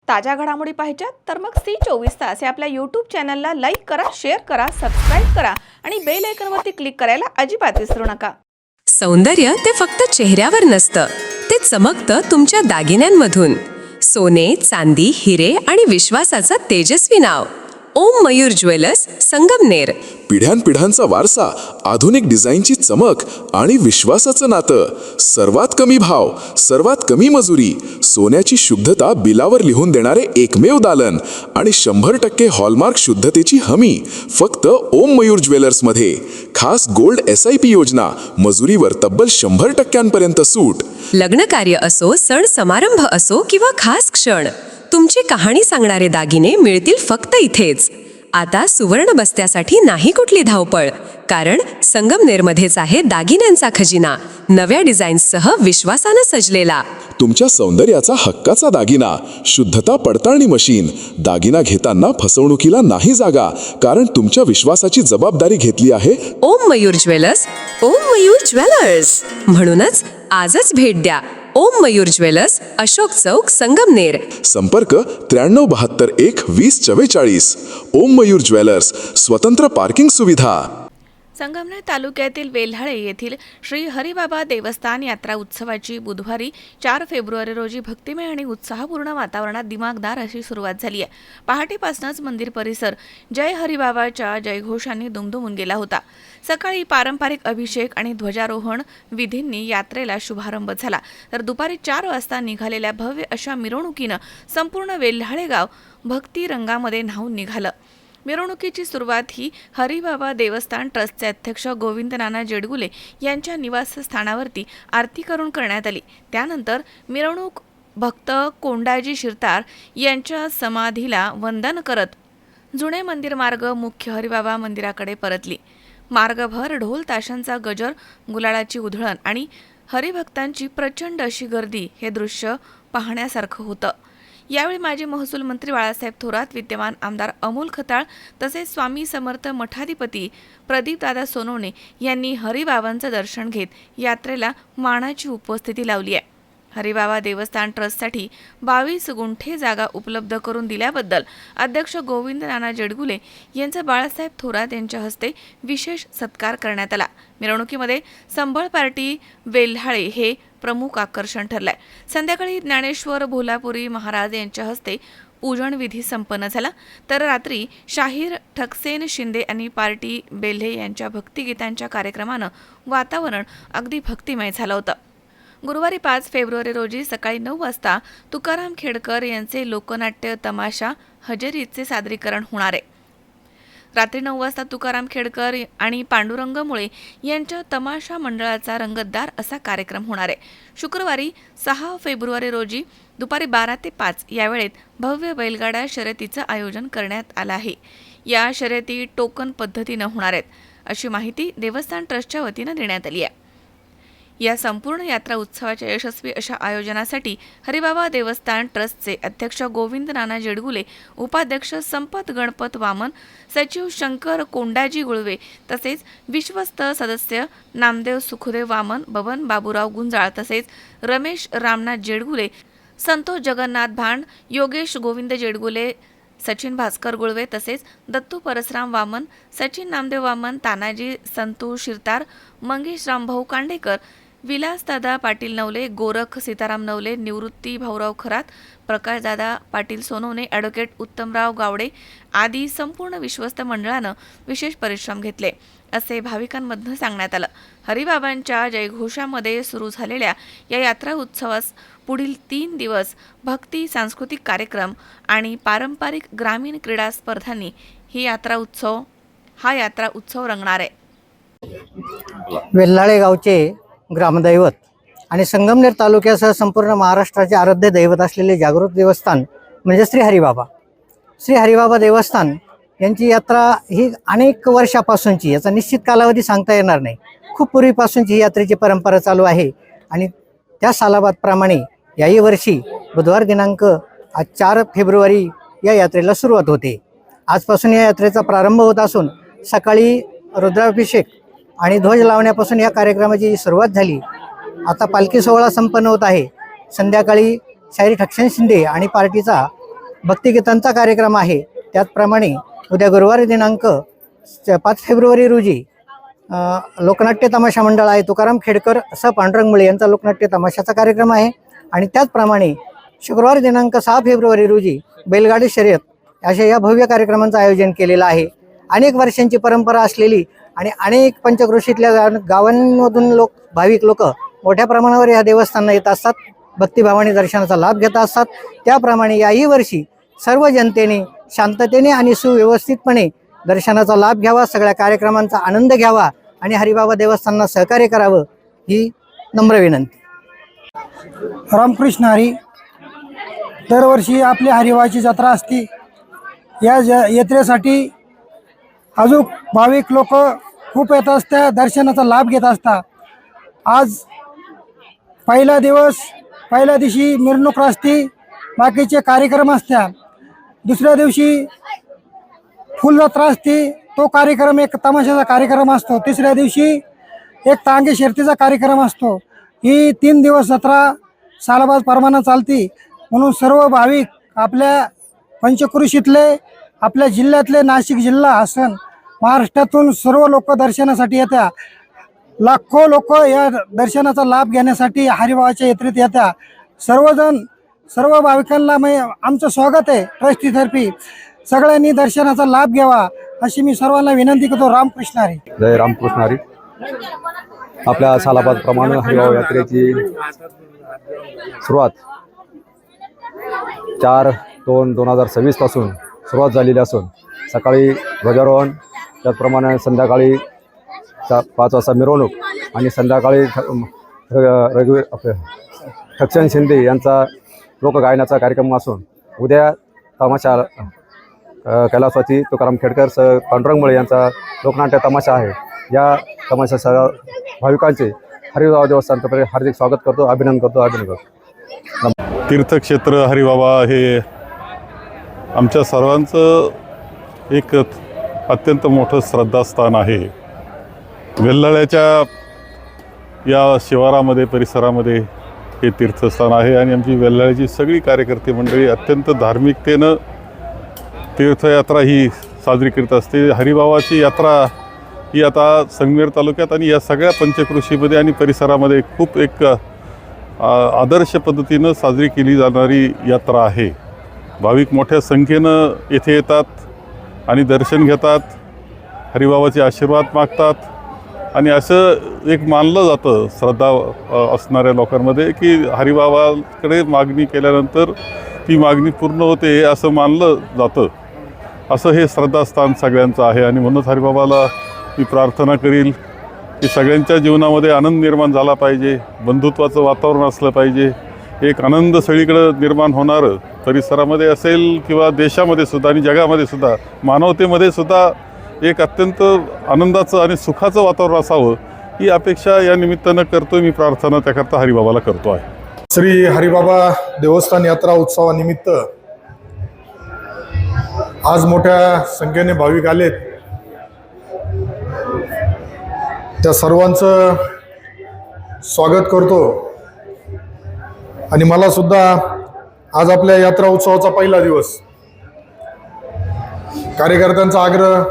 ताज्या घडामोडी पाहिजेत तर मग C24 तास या आपल्या यूट्यूब चॅनलला लाईक करा, शेअर करा, सबस्क्राईब करा आणि बेल आयकॉनवरती क्लिक करायला अजिबात विसरू नका. सौंदर्य ते फक्त चेहऱ्यावर नसतं, ते चमकतं तुमच्या दागिन्यांमधून. सोने, चांदी, हिरे आणि विश्वासाचं तेजस्वी नाव. ओम मयूर ज्वेलर्स, संगमनेर. पिढ्यानपिढ्यांचा वारसा, आधुनिक डिझाईनची चमक आणि विश्वासाचं नातं. सर्वात कमी भाव, सर्वात कमी मजुरी, सोन्याची शुद्धता बिलावर लिहून देणारे एकमेव दालन आणि 100% हॉलमार्क शुद्धतेची हमी फक्त ओम मयूर ज्वेलर्समध्ये. खास गोल्ड SIP योजना, मजुरीवर तब्बल 100% सूट. लग्न कार्य असो, सण समारंभ असो किंवा खास क्षण, तुमची कहाणी सांगणारे दागिने मिळतील फक्त इथेच. आता सुवर्ण बस्त्यासाठी नाही कुठली धावपळ, कारण संगमनेरमध्येच आहे दागिन्यांचा खजिना. नव्या डिझाईन्ससह विश्वासानं सजलेला. तुमच्या सौंदर्याचा हक्काचा दागिना, शुद्धता पडताळणी मशीन. दागिना घेताना फसवणुकीला नाही जागा, कारण तुमच्या विश्वासाची जबाबदारी घेतली आहे ओम मयूर ज्वेलर्स. ओम मयूर ज्वेलर्स म्हणूनच आजच भेट द्या. ओम मयूर ज्वेलर्स, अशोक चौक, संगमनेर. संपर्क 9372 1 2044. ओम मयूर ज्वेलर्स, स्वतंत्र पार्किंग सुविधा. संगमनेर तालुक्यातील वेल्हाळे येथील श्री हरिबाबा देवस्थान यात्रा उत्सवाची बुधवारी 4 फेब्रुवारी रोजी भक्तिमय आणि उत्साहपूर्ण वातावरणात दिमागदार अशी सुरुवात झाली आहे. पहाटेपासूनच मंदिर परिसर जय हरिबाबाच्या जयघोषांनी दुमदुमून गेला होता. सकाळी पारंपरिक अभिषेक आणि ध्वजारोहण विधींनी यात्रेला शुभारंभ झाला, तर दुपारी 4 वाजता निघालेल्या भव्य अशा मिरवणुकीनं संपूर्ण वेल्हाळे गाव भक्ती रंगामध्ये न्हाऊन निघालं. मिरवणुकीची सुरुवात ही हरिबाबा देवस्थान ट्रस्टचे अध्यक्ष गोविंद नाना जेडगुले यांच्या निवासस्थानावरती आरती करून करण्यात आली. त्यानंतर मिरवणूक भक्त कोंडाजी शिरतार यांच्या समाधीला वंदन करत जुने मंदिर मार्ग मुख्य हरिबाबा मंदिराकडे परतली. मार्गभर ढोल ताशांचा गजर, गुलालाची उधळण आणि हरिभक्तांची प्रचंड अशी गर्दी हे दृश्य पाहण्यासारखं होतं. यावेळी माजी महसूल मंत्री बाळासाहेब थोरात, विद्यमान आमदार अमोल खताळ तसेच स्वामी समर्थ मठाधिपती प्रदीपदादा सोनवणे यांनी हरिबाबांचं दर्शन घेत यात्रेला मानाची उपस्थिती लावली आहे. हरिबाबा देवस्थान ट्रस्टसाठी 22 गुंठे जागा उपलब्ध करून दिल्याबद्दल अध्यक्ष गोविंद नाना जेडगुले यांचा बाळासाहेब थोरात यांच्या हस्ते विशेष सत्कार करण्यात आला. मिरवणुकीमध्ये संबळ पार्टी वेल्हाळे हे प्रमुख आकर्षण ठरलंय. संध्याकाळी ज्ञानेश्वर भोलापुरी महाराज यांच्या हस्ते पूजन विधी संपन्न झाला, तर रात्री शाहीर ठकसेन शिंदे आणि पार्टी बेल्हे यांच्या भक्तिगीतांच्या कार्यक्रमानं वातावरण अगदी भक्तिमय झालं होतं. गुरुवारी 5 फेब्रुवारी रोजी सकाळी 9 वाजता तुकाराम खेडकर यांचे लोकनाट्य तमाशा हजेरीचे सादरीकरण होणार आहे. रात्री 9 वाजता तुकाराम खेडकर आणि पांडुरंग मुळे यांच्या तमाशा मंडळाचा रंगतदार असा कार्यक्रम होणार आहे. शुक्रवारी 6 फेब्रुवारी रोजी दुपारी 12 ते 5 या वेळेत भव्य बैलगाडा शर्यतीचं आयोजन करण्यात आलं आहे. या शर्यती टोकन पद्धतीनं होणार आहेत, अशी माहिती देवस्थान ट्रस्टच्या वतीनं देण्यात आली आहे. या संपूर्ण यात्रा उत्सवाच्या यशस्वी अशा आयोजनासाठी हरिबाबा देवस्थान ट्रस्टचे अध्यक्ष गोविंद नाना जेडगुले, उपाध्यक्ष संपत गणपत वामन, सचिव शंकर कोंडाजी गुळवे तसेच विश्वस्त सदस्य नामदेव सुखदेव वामन, बबन बाबूराव गुंजाळ तसेच रमेश रामनाथ जेडगुले, संतोष जगन्नाथ भांड, योगेश गोविंद जेडगुले, सचिन भास्कर गुळवे तसेच दत्तू परसराम वामन, सचिन नामदेव वामन, तानाजी संतोष शिरतार, मंगेश रामभाऊ कांडेकर, विलासदादा पाटील नवले, गोरख सीताराम नवले, निवृत्ती भाऊराव खरात, प्रकाशदादा पाटील सोनवणे, ॲडव्होकेट उत्तमराव गावडे आदी संपूर्ण विश्वस्त मंडळानं विशेष परिश्रम घेतले, असे भाविकांमधून सांगण्यात आलं. हरिबाबांच्या जयघोषामध्ये सुरू झालेल्या या यात्रा उत्सवास पुढील 3 दिवस भक्ती, सांस्कृतिक कार्यक्रम आणि पारंपरिक ग्रामीण क्रीडा स्पर्धांनी हा यात्रा उत्सव रंगणार आहे. वेल्हाळे गावचे ग्रामदैवत आणि संगमनेर तालुक्यासह संपूर्ण महाराष्ट्राचे आराध्य दैवत असलेले जागृत देवस्थान म्हणजे श्री हरिबाबा. श्री हरिबाबा देवस्थान यांची यात्रा ही अनेक वर्षापासूनची, याचा निश्चित कालावधी सांगता येणार नाही, खूप पूर्वीपासूनची ही यात्रेची परंपरा चालू आहे. आणि त्या सालाबादप्रमाणे याही वर्षी बुधवार दिनांक 4 फेब्रुवारी या यात्रेला सुरुवात होते. आजपासून या यात्रेचा प्रारंभ होत असून सकाळी रुद्राभिषेक आणि ध्वज लावण्यापासून या कार्यक्रमाची सुरुवात झाली. आता पालखी सोहळा संपन्न होत आहे. संध्याकाळी शाहीर ठकसेन शिंदे आणि पार्टीचा भक्तिगीतांचा कार्यक्रम आहे. त्याचप्रमाणे उद्या गुरुवारी दिनांक 5 फेब्रुवारी रोजी लोकनाट्य तमाशा मंडळ आहे तुकाराम खेडकर स पांडुरंग मुळे यांचा लोकनाट्य तमाशाचा कार्यक्रम आहे. आणि त्याचप्रमाणे शुक्रवार दिनांक 6 फेब्रुवारी रोजी बैलगाडी शर्यत अशा या भव्य कार्यक्रमांचं आयोजन केलेलं आहे. अनेक वर्षांची परंपरा असलेली आणि अनेक पंचक्रोशीतल्या गावांमधून भाविक लोक मोठ्या प्रमाणावर या देवस्थानाला येत असतात, भक्तिभावाने दर्शनाचा लाभ घेत असतात. त्याप्रमाणे याही वर्षी सर्व जनतेने शांततेने आणि सुव्यवस्थितपणे दर्शनाचा लाभ घ्यावा, सगळ्या कार्यक्रमांचा आनंद घ्यावा आणि हरिबाबा देवस्थानाला सहकार्य करावं ही नम्र विनंती. रामकृष्ण हरी. दरवर्षी आपली हरिबाबाची जत्रा असते. या यात्रेसाठी अजून भाविक लोक खूप येत असतात, दर्शनाचा लाभ घेत असतात. आज पहिला दिवशी मिरवणूक असते, बाकीचे कार्यक्रम असतात. दुसऱ्या दिवशी फुलजत्रा असते, तो कार्यक्रम एक तमाशाचा कार्यक्रम असतो. तिसऱ्या दिवशी एक टांगे शर्यतीचा कार्यक्रम असतो. ही 3 दिवस जत्रा सालाबाद प्रमाणात चालती. म्हणून सर्व भाविक आपल्या पंचक्रोशीतले, आपल्या जिल्ह्यातले, नाशिक जिल्हा असन महाराष्ट्रातून सर्व लोक दर्शनासाठी येतात. लाखो लोक या दर्शनाचा लाभ घेण्यासाठी हरिबाबाच्या यात्रेत येतात. सर्व भाविकांना आमचं स्वागत आहे. ट्रस्टीतर्फे सगळ्यांनी दर्शनाचा लाभ घ्यावा अशी मी सर्वांना विनंती करतो. रामकृष्ण हरी. जय रामकृष्ण हरी. आपल्या सालाबाद प्रमाणे हरिबाबा यात्रेची सुरुवात 4/2/2026 पासून सुरुवात झालेली असून सकाळी ध्वजारोहण, त्याचप्रमाणे संध्याकाळी 5 वाजता मिरवणूक आणि संध्याकाळी रघुवीर ठक्षण शिंदे यांचा लोकगायनाचा कार्यक्रम असून उद्या तमाशा कैलासवासी तुकाराम खेडकर स पांडुरंग मुळे यांचा लोकनाट्य तमाशा आहे. या तमाशासह भाविकांचे हरिबाबा देवस्थानतर्फे हार्दिक स्वागत करतो, अभिनंदन करतो. तीर्थक्षेत्र हरिबाबा हे आमच्या सर्वांचं एक अत्यंत मोठं श्रद्धास्थान आहे. वेल्हाळ्याच्या या शिवारामध्ये, परिसरामध्ये हे तीर्थस्थान आहे आणि आमची वेल्हाळ्याची सगळी कार्यकर्ते मंडळी अत्यंत धार्मिकतेनं तीर्थयात्रा ही साजरी करीत असते. हरिबाबाची यात्रा ही आता संगमेर तालुक्यात आणि या सगळ्या पंचक्रोशीमध्ये आणि परिसरामध्ये खूप एक आदर्श पद्धतीनं साजरी केली जाणारी यात्रा आहे. भाविक मोठ्या संख्येनं येथे येतात आणि दर्शन घेतात, हरिबाबाचे आशीर्वाद मागतात. आणि असं एक मानलं जातं श्रद्धा असणाऱ्या लोकांमध्ये की हरिबाबाकडे मागणी केल्यानंतर ती मागणी पूर्ण होते असं मानलं जातं. असं हे श्रद्धास्थान सगळ्यांचं आहे आणि म्हणूनच हरिबाबाला मी प्रार्थना करील की सगळ्यांच्या जीवनामध्ये आनंद निर्माण झाला पाहिजे, बंधुत्वाचं वातावरण असलं पाहिजे, एक आनंद सगळीकडं निर्माण होणारं परिसरामध्ये असेल किंवा देशामध्ये सुद्धा आणि जगामध्ये सुद्धा, मानवतेमध्ये सुद्धा एक अत्यंत आनंदाचं आणि सुखाचं वातावरण असावं ही अपेक्षा या निमित्तानं करतो मी. प्रार्थना त्याकरता हरिबाबाला करतो आहे. श्री हरिबाबा देवस्थान यात्रा उत्सवानिमित्त आज मोठ्या संख्येने भाविक आलेत. त्या सर्वांचं स्वागत करतो आणि मला सुद्धा आज आपल्या यात्रा उत्सवाचा पहिला दिवस. कार्यकर्त्यांचा आग्रह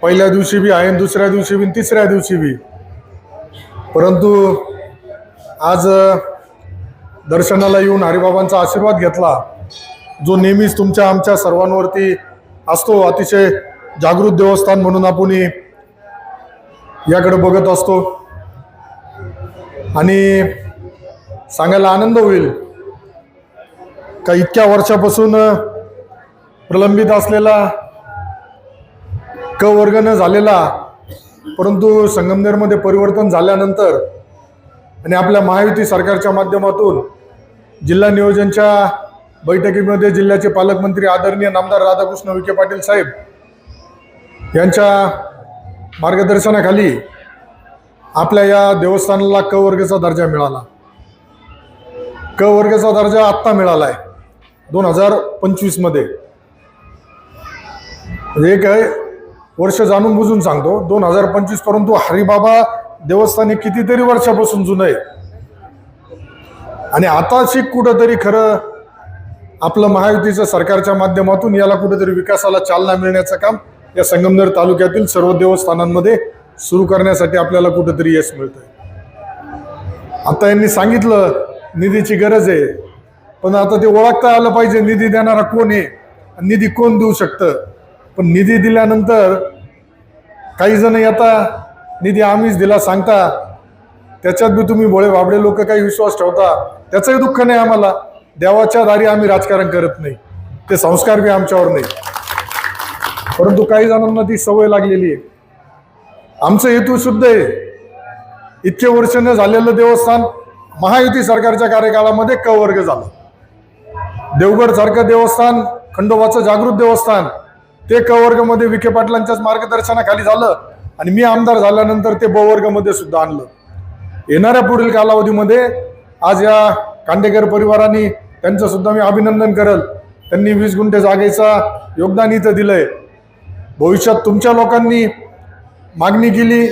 पहिल्या दिवशी बी आहे, दुसऱ्या दिवशी बी, तिसऱ्या दिवशी बी. परंतु आज दर्शनाला येऊन हरिबाबांचा आशीर्वाद घेतला, जो नेहमीच तुमच्या आमच्या सर्वांवरती असतो. अतिशय जागृत देवस्थान म्हणून आपण याकडे बघत असतो आणि सांगायला आनंद होईल का इतक्या वर्षापासून प्रलंबित असलेला क वर्ग न झालेला, परंतु संगमनेरमध्ये परिवर्तन झाल्यानंतर आणि आपल्या महायुती सरकारच्या माध्यमातून जिल्हा नियोजनच्या बैठकीमध्ये जिल्ह्याचे पालकमंत्री आदरणीय नामदार राधाकृष्ण विखे पाटील साहेब यांच्या मार्गदर्शनाखाली आपल्या या देवस्थानाला क वर्गाचा दर्जा मिळाला. क वर्गाचा दर्जा आत्ता मिळाला आहे 2025 मध्ये. एक वर्ष जाणून बुजून सांगतो 2025, परंतु हरिबाबा देवस्थान हे कितीतरी वर्षापासून जुनं आहे आणि आता शिक कुठंतरी खरं आपलं महायुतीचं सरकारच्या माध्यमातून याला कुठेतरी विकासाला चालना मिळण्याचं काम या संगमनेर तालुक्यातील सर्व देवस्थानांमध्ये सुरू करण्यासाठी आपल्याला कुठेतरी यश मिळतंय. आता यांनी सांगितलं निधीची गरज आहे, पण आता ते ओळखता आलं पाहिजे निधी देणारा कोण आहे, निधी कोण देऊ शकतं. पण निधी दिल्यानंतर काही जण येता निधी आम्हीच दिला सांगता, त्याच्यात बी तुम्ही भोळे बाबडे लोक काही विश्वास ठेवता, त्याचंही दुःख नाही आम्हाला. देवाच्या दारी आम्ही राजकारण करत नाही, ते संस्कार बी आमच्यावर नाही, परंतु काही जणांना ती सवय लागलेली आहे. आमचं हेतू शुद्ध आहे. इतके वर्ष न झालेलं देवस्थान महायुती सरकारच्या कार्यकाळामध्ये क वर्ग झालं. देवगड सारखं देवस्थान, खंडोबाचं जागृत देवस्थान, ते क वर्गमध्ये विखे पाटलांच्याच मार्गदर्शनाखाली झालं आणि मी आमदार झाल्यानंतर ते ब वर्गमध्ये सुद्धा आणलं. येणाऱ्या पुढील कालावधीमध्ये आज या कांडेकर परिवारांनी त्यांचं सुद्धा मी अभिनंदन करेल. त्यांनी 20 गुंठे जागेचा योगदान इथं दिलंय. भविष्यात तुमच्या लोकांनी मागणी केली,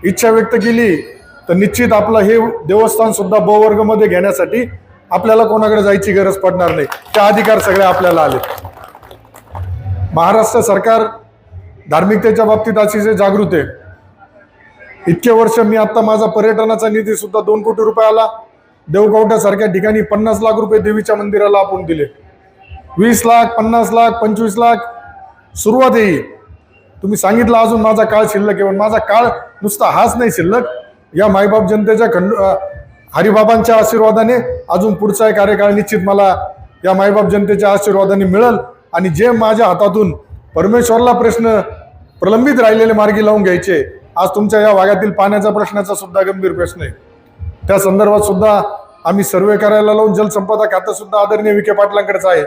इच्छा व्यक्त केली तर निश्चित आपलं हे देवस्थान सुद्धा ब वर्गमध्ये घेण्यासाठी आपल्याला कोणाकडे जायची गरज पडणार नाही. ते अधिकार सगळे आपल्याला आले. महाराष्ट्र सरकार धार्मिकतेच्या बाबतीत अतिशय जागृत आहे. इतके वर्ष मी आता माझा पर्यटनाचा निधी सुद्धा 2 कोटी रुपये आला. देवगावट्यासारख्या ठिकाणी 50 लाख रुपये देवीच्या मंदिराला आपण दिले. 20 लाख, 50 लाख, 25 लाख सुरुवात येईल. तुम्ही सांगितलं अजून माझा काळ शिल्लक आहे, पण माझा काळ नुसता हाच नाही शिल्लक. या मायबाप जनतेच्या हरिबाबांच्या आशीर्वादाने अजून पुढचा कार्यकाळ निश्चित मला या मायबाप जनतेच्या आशीर्वादाने मिळेल. आणि जे माझ्या हातातून परमेश्वरला प्रश्न प्रलंबित राहिलेले मार्गी लावून घ्यायचे. आज तुमच्या या भागातील पाण्याच्या प्रश्नाचा सुद्धा गंभीर प्रश्न आहे. त्या संदर्भात सुद्धा आम्ही सर्वे करायला लावून, जलसंपदा खातं सुद्धा आदरणीय विखे पाटलांकडेच आहे,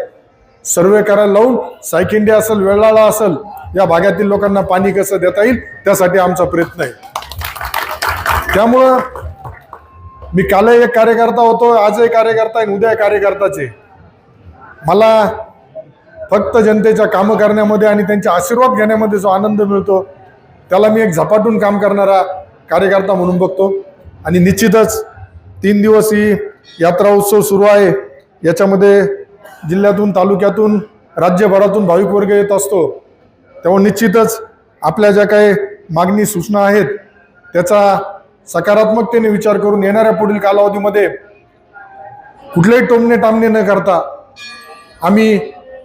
सर्वे करायला लावून सायकिंडी असेल, वेळाळा असेल, या भागातील लोकांना पाणी कसं देता येईल त्यासाठी आमचा प्रयत्न आहे. त्यामुळं मी कालही एक कार्यकर्ता होतो, आजही कार्यकर्ता आहे, उद्या कार्यकर्ताच आहे. मला फक्त जनतेच्या कामं करण्यामध्ये आणि त्यांचे आशीर्वाद घेण्यामध्ये जो आनंद मिळतो त्याला मी एक झपाटून काम करणारा कार्यकर्ता म्हणून बघतो. आणि निश्चितच 3 दिवस ही यात्रा उत्सव सुरू आहे. याच्यामध्ये जिल्ह्यातून, तालुक्यातून, राज्यभरातून भाविक वर्ग येत असतो. तेव्हा निश्चितच आपल्या ज्या काही मागणी सूचना आहेत त्याचा सकारात्मकतेने विचार करून येणाऱ्या पुढील कालावधीमध्ये कुठलेही टोमणे टामणे न करता आम्ही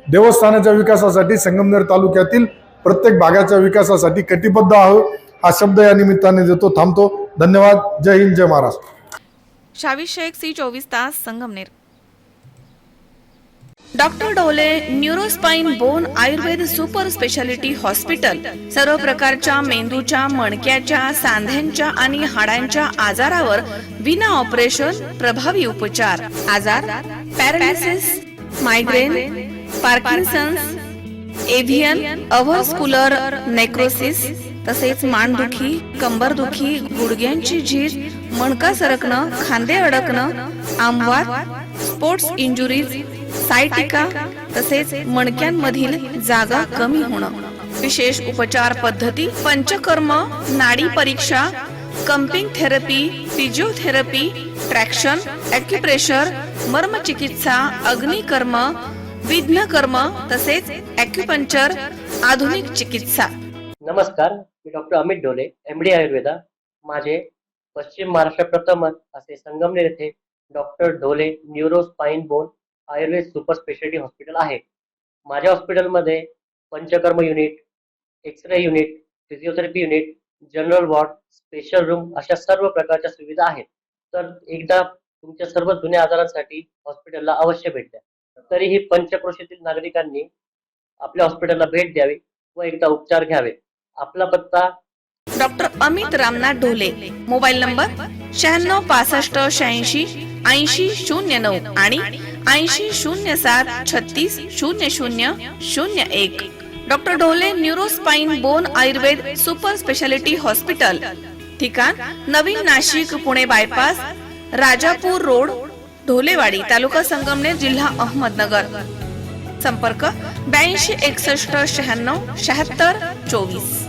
देवस्थानाच्या विकासासाठी, संगमनेर तालुक्यातील प्रत्येक भागाच्या विकासासाठी कटिबद्ध आहोत. हा शब्द या निमित्ताने देतो. थांबतो. धन्यवाद. जय हिंद, जय महाराष्ट्र. शावी शेख, C24 तास, संगमनेर. डॉक्टर डोले neurospine bone Ayurveda super speciality hospital सर्व प्रकारच्या मेंदूच्या, मणक्याच्या, सांध्यांच्या आणि हाडांच्या आजारावर विना ऑपरेशन प्रभावी उपचार. आजार पॅरालिसिस, मायग्रेन, पार्किन्सन्स, एव्हियन, अव्हस्क्युलर नेक्रोसिस, तसेच मानदुखी, कंबरदुखी, गुडघ्यांची झीज, मणका सरकणं, खांदे अडकणं, आमवात, स्पोर्ट्स इंजुरीज, सायटिका, तसेच मणक्यांमधील जागा कमी होणं. विशेष उपचार पद्धती पंचकर्म, नाडी परीक्षा, cupping therapy, physiotherapy, traction, acupressure, मर्मचिकित्सा, अग्निकर्म, विघ्नकर्म, तसेच ॲक्युपंक्चर, आधुनिक चिकित्सा. नमस्कार, मी डॉक्टर अमित डोले, MD आयुर्वेदा. माझे पश्चिम महाराष्ट्र प्रथमच असे संगमनेर येथे doctor Dole neuro spine bone Ayurveda super speciality hospital आहे. माझ्या हॉस्पिटलमध्ये panchakarma unit, x-ray unit, physiotherapy unit, general ward, special room अशा सर्व प्रकारच्या सुविधा आहेत. तर एकदा तुमच्या सर्व जुन्या आजारांसाठी हॉस्पिटलला अवश्य भेट द्या. तरीही पंचक्रोशीतील नागरिकांनी आपल्या हॉस्पिटलला भेट द्यावी व एकदा उपचार घ्यावे. आपला पत्ता doctor Amit Ramnath Dhole, mobile number 96 65 86 80 09 आणि 80 07 36 00 01. Doctor Dhole neurospine bone Ayurveda super speciality hospital, ठिकाण नवीन नाशिक पुणे बायपास, राजापूर रोड, ढोलेवाडी, तालुका संगमनेर, जिल्हा अहमदनगर. संपर्क 82 61 96 76 24.